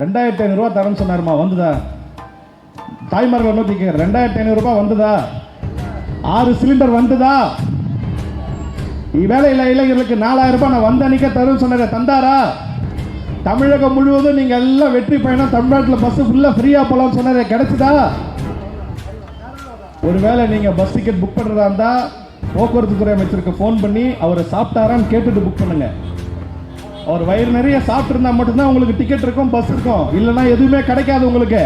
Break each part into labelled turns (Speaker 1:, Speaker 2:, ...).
Speaker 1: 2500 ரூபா தரேன்னு சொன்னாருமா, வந்துதா? தாய்மார்களை நோக்கி கேட்குற, 2500 ரூபாய் வந்துதா? 6 சிலிண்டர் வந்துதா? வேலை இல்லை இளைஞர்களுக்கு 4000 ரூபாய் நான் வந்த அன்னைக்கே தருன்னு சொன்னாரு, தந்தாரா? தமிழகம் முழுவதும் நீங்க எல்லாம் வெற்றி பயணம், தமிழ்நாட்டில் பஸ் ஃபுல்லா ஃப்ரீயா போலாம்னு சொன்னாரு, கிடைச்சதா? ஒருவேளை நீங்க பஸ் டிக்கெட் புக் பண்றதா இருந்தா போக்குவரத்து துறை அமைச்சருக்கு ஃபோன் பண்ணி அவரை சாப்பிட்டாரான்னு கேட்டுட்டு புக் பண்ணுங்க. அவர் வயிறு நிறைய சாப்பிட்டு இருந்தா மட்டும்தான் உங்களுக்கு டிக்கெட் இருக்கும், பஸ் இருக்கும், இல்லைன்னா எதுவுமே கிடைக்காது உங்களுக்கு.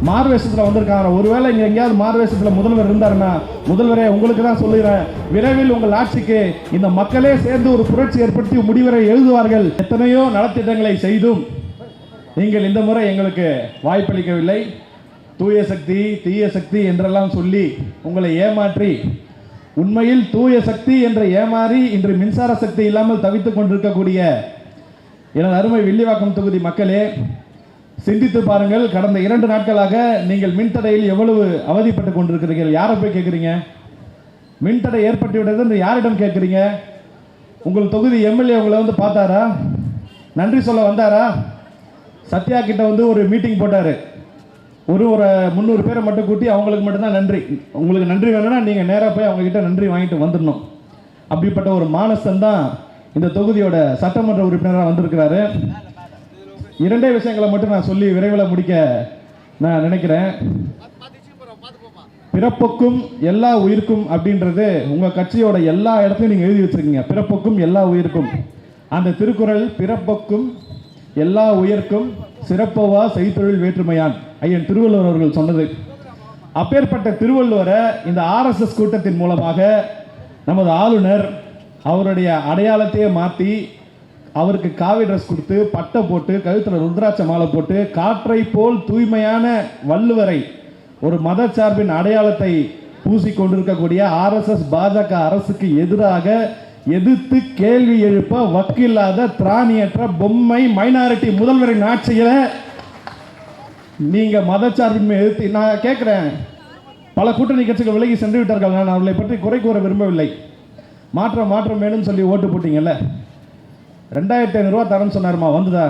Speaker 1: மார்வேஷத்தில் வந்திருக்காங்க. ஒருவேளை இங்கே எங்கேயாவது மார்வேஷத்தில் முதல்வர் இருந்தாருன்னா, முதல்வரே உங்களுக்கு தான் சொல்லுகிறேன், விரைவில் உங்கள் ஆட்சிக்கு இந்த மக்களே சேர்ந்து ஒரு புரட்சி ஏற்படுத்தி முடிவரை எழுதுவார்கள். எத்தனையோ நலத்திட்டங்களை செய்தும் நீங்கள் இந்த முறை எங்களுக்கு வாய்ப்பளிக்கவில்லை. தூய சக்தி தீய சக்தி என்றெல்லாம் சொல்லி உங்களை ஏமாற்றி, உண்மையில் தூய சக்தி என்ற ஏமாறி இன்று மின்சார சக்தி இல்லாமல் தவித்துக் கொண்டிருக்கக்கூடிய எனது அருமை வில்லிவாக்கம் தொகுதி மக்களே, சிந்தித்து பாருங்கள். கடந்த 2 நாட்களாக நீங்கள் மின்தடையில் எவ்வளவு அவதிப்பட்டு கொண்டிருக்கிறீர்கள். யாரை போய் கேட்குறீங்க? மின்தடை ஏற்பட்டு விட்டது என்று யாரிடம் கேட்குறீங்க? உங்கள் தொகுதி எம்எல்ஏ உங்களை வந்து பார்த்தாரா? நன்றி சொல்ல வந்தாரா? சத்யா கிட்ட வந்து ஒரு மீட்டிங் போட்டார். ஒரு 300 பேரை மட்டும் கூட்டி அவங்களுக்கு மட்டும்தான் நன்றி. உங்களுக்கு நன்றி வேணும்னா நீங்கள் நேராக போய் அவங்ககிட்ட நன்றி வாங்கிட்டு வந்துடணும். அப்படிப்பட்ட ஒரு மானசன் தான் இந்த தொகுதியோட சட்டமன்ற உறுப்பினராக வந்திருக்கிறாரு. 2 விஷயங்களை மட்டும் நான் சொல்லி விரைவில் முடிக்க நான் நினைக்கிறேன். பிறப்புக்கும் எல்லா உயிருக்கும் அப்படின்றது உங்க கட்சியோட எல்லா இடத்துலையும் நீங்க எழுதி வச்சிருக்கீங்க. பிறப்புக்கும் எல்லா உயிருக்கும். அந்த திருக்குறள் பிறப்புக்கும் எல்லா உயிர்க்கும் சிறப்பவா செய்தொழில் வேற்றுமையான் ஐயன் திருவள்ளுவர் அவர்கள் சொன்னது. அப்பேற்பட்ட திருவள்ளுவரை இந்த RSS கூட்டத்தின் மூலமாக நமது ஆளுநர் அவருடைய அடையாளத்தையே மாற்றி அவருக்கு காவி ட்ரெஸ் கொடுத்து பட்டை போட்டு கழுத்தில் ருத்ராட்ச மாலை போட்டு காற்றை போல் தூய்மையான வள்ளுவரை ஒரு மதச்சார்பின் அடையாளத்தை பூசி கொண்டிருக்கக்கூடிய RSS பாஜக அரசுக்கு எதிராக எதிர்த்து கேள்வி எழுப்ப வக்கில்லாத திராணியற்ற பொம்மை மைனாரிட்டி முதல்வரின் ஆட்சியில நீங்க மதச்சார்பின்மை எதிர்த்து நான் கேட்கிறேன். பல கூட்டணி கட்சிகள் விலகி சென்று விட்டார்கள். நான் அவர்களை பற்றி குறை கூற விரும்பவில்லை. மாற்றம் வேணும்னு சொல்லி ஓட்டு போட்டீங்கல்ல, 2500 ரூபாய் தரேன்னு சொன்னாருமா, வந்துதா?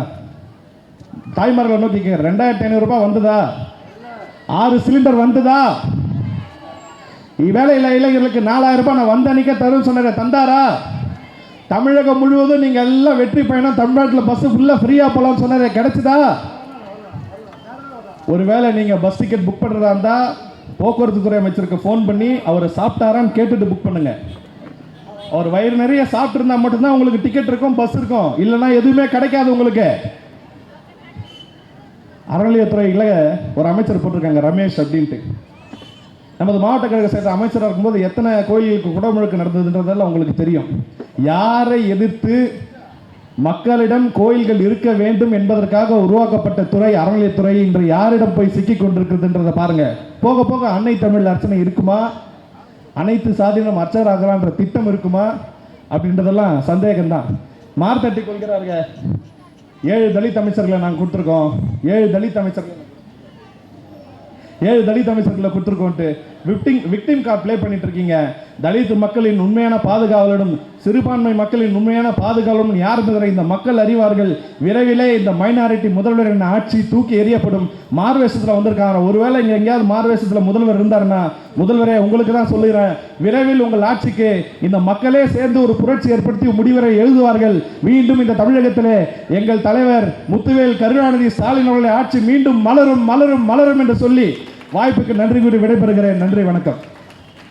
Speaker 1: தாய்மார்களை நோக்கி கேட்குற, 2500 ரூபாய் வந்துதா? 6 சிலிண்டர் வந்துதா? வேலை இல்லை இளைஞர்களுக்கு 4000 ரூபாய் நான் வந்த அன்னைக்கே தருன்னு சொன்னாரு, தந்தாரா? தமிழகம் முழுவதும் நீங்க எல்லாம் வெற்றி பயணம், தமிழ்நாட்டில் பஸ் ஃபுல்லா ஃப்ரீயா போலாம்னு சொன்னாரு, கிடைச்சதா? ஒருவேளை நீங்க பஸ் டிக்கெட் புக் பண்றதா இருந்தா போக்குவரத்து துறை அமைச்சருக்கு ஃபோன் பண்ணி அவரை சாப்பிட்டாரான்னு கேட்டுட்டு புக் பண்ணுங்க. அவர் வயிறு நிறைய சாப்பிட்டு இருந்தா மட்டும்தான் உங்களுக்கு டிக்கெட் இருக்கும், பஸ் இருக்கும், இல்லைன்னா எதுவுமே கிடைக்காது உங்களுக்கு. அறநிலையத்துறையில் ஒரு அமைச்சர் போட்டிருக்காங்க ரமேஷ் அப்படின்ட்டு. நமது மாவட்ட கழக சேர்ந்த அமைச்சராக இருக்கும்போது எத்தனை கோயிலுக்கு குடமுழுக்கு நடந்ததுன்றதெல்லாம் உங்களுக்கு தெரியும். யாரை எதிர்த்து மக்களிடம் கோயில்கள் இருக்க வேண்டும் என்பதற்காக உருவாக்கப்பட்ட துறை அறநிலையத்துறை இன்று யாரிடம் போய் சிக்கி கொண்டிருக்கிறதுன்றதை பாருங்க. போக போக அன்னை தமிழ் அர்ச்சனை இருக்குமா, அனைத்து சாதியினம் அர்ச்சகராகலான்ற திட்டம் இருக்குமா அப்படின்றதெல்லாம் சந்தேகம்தான். மார்த்தட்டி கொள்கிறார்கள். 7 தலித் அமைச்சர்களை நாங்கள் கொடுத்துருக்கோம், 7 தலித் அமைச்சர்களை கொடுத்துருக்கோன்ட்டு விக்டிம் கார்டு ப்ளே பண்ணிட்டு இருக்கீங்க. தலித் மக்களின் உண்மையான பாதுகாவலனும் சிறுபான்மை மக்களின் உண்மையான பாதுகாவலனும் யார் என்பதை இந்த மக்கள் அறிவார்கள். விரைவிலே இந்த மைனாரிட்டி முதல்வரின் ஆட்சி தூக்கி எறியப்படும். மார்வேஷத்தில் வந்திருக்காங்க. ஒருவேளை இங்கே எங்கேயாவது மார்வேஷத்தில் முதல்வர் இருந்தாருன்னா, முதல்வரே உங்களுக்கு தான் சொல்லுகிறேன், விரைவில் உங்கள் ஆட்சிக்கு இந்த மக்களே சேர்ந்து ஒரு புரட்சி ஏற்படுத்தி முடிவரை எழுதுவார்கள். மீண்டும் இந்த தமிழகத்திலே எங்கள் தலைவர் முத்துவேல் கருணாநிதி ஸ்டாலின் அவர்களுடைய ஆட்சி மீண்டும் மலரும் மலரும் மலரும் என்று சொல்லி வாய்ப்புக்கு நன்றி கூறி விடைபெறுகிறேன். நன்றி, வணக்கம்.